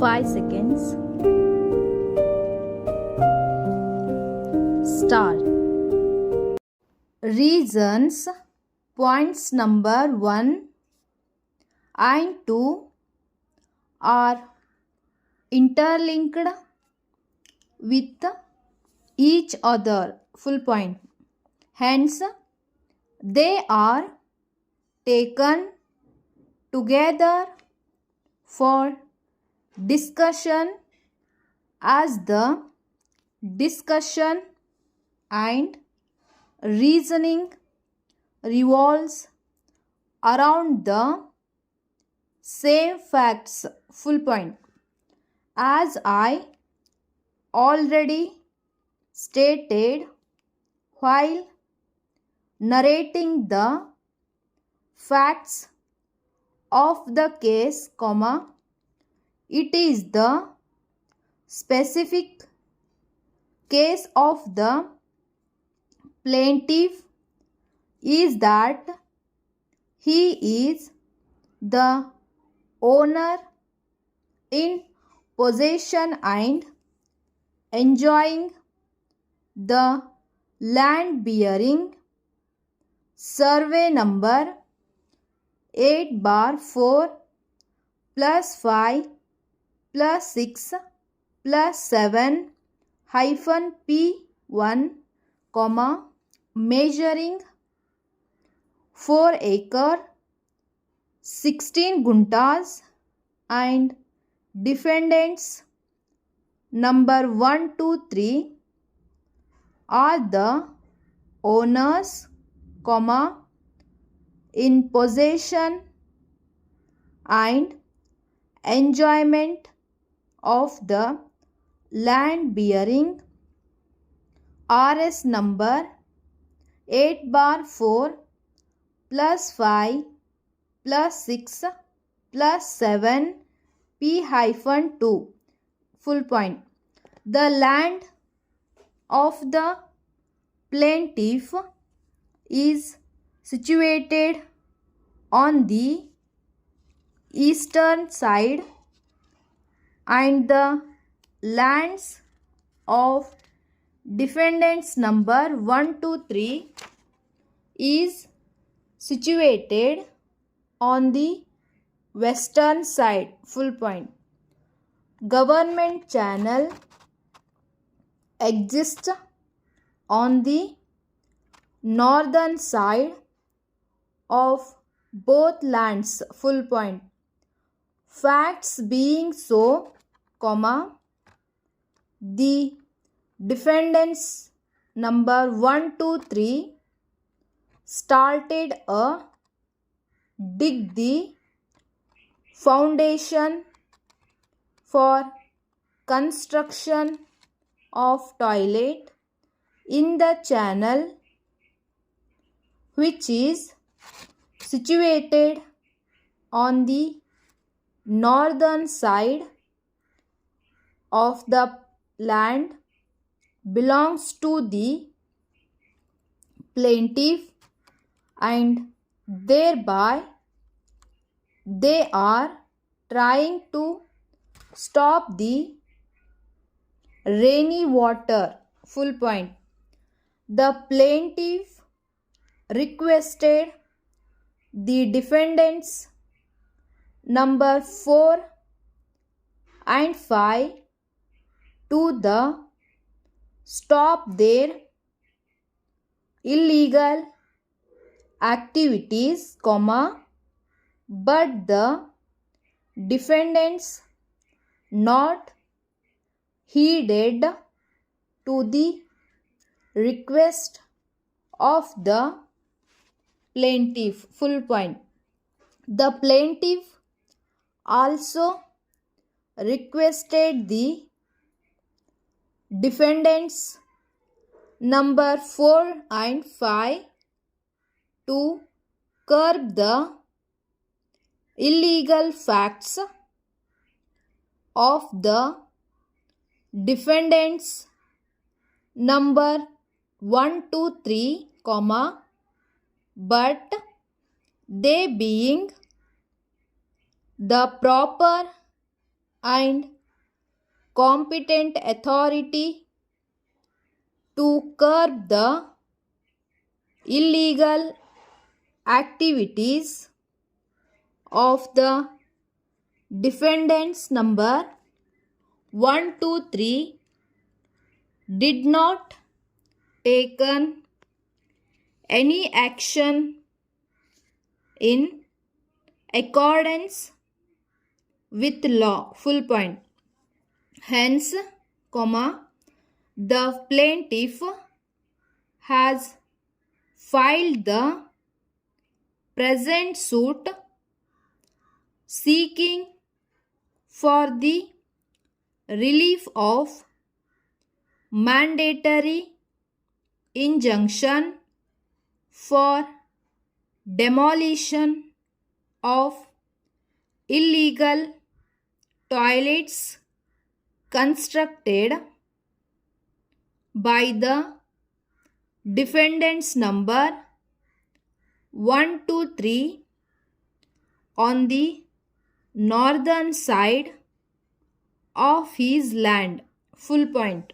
5 seconds. Start. Reasons. Points number 1 and 2 are interlinked with each other. Full point. Hence, they are taken together for discussion as the discussion and reasoning revolves around the same facts. Full point. As I already stated while narrating the facts of the case, it is the specific case of the plaintiff is that he is the owner in possession and enjoying the land bearing survey number 8/4 plus 5 plus 6 plus 7 hyphen P1 measuring 4 acre 16 guntas and defendants number 1, 2, 3 are the owners, in possession and enjoyment of the land bearing RS number 8/4 plus 5 plus 6 plus 7 P-2. Full point. The land of the plaintiff is situated on the eastern side and the lands of defendants number 1, 2, 3 is situated on the western side. Full point. Government channel exists on the northern side of both lands. Full point. Facts being so, the defendants number 1, 2, 3 started a dig the foundation for construction of toilet in the channel which is situated on the northern side of the land belongs to the plaintiff and thereby they are trying to stop the rainy water. Full point. The plaintiff requested the defendants number 4 and 5 to the stop their illegal activities, but the defendants not heeded to the request of the plaintiff. Full point. The plaintiff also requested the defendants number 4 and 5 to curb the illegal facts of the defendants number 1, 2, 3, but they being the proper and competent authority to curb the illegal activities of the defendants number 1, 2, 3 did not taken any action in accordance with law. Full point. Hence, the plaintiff has filed the present suit seeking for the relief of mandatory injunction for demolition of illegal toilets constructed by the defendants number 1, 2, 3 on the northern side of his land. Full point.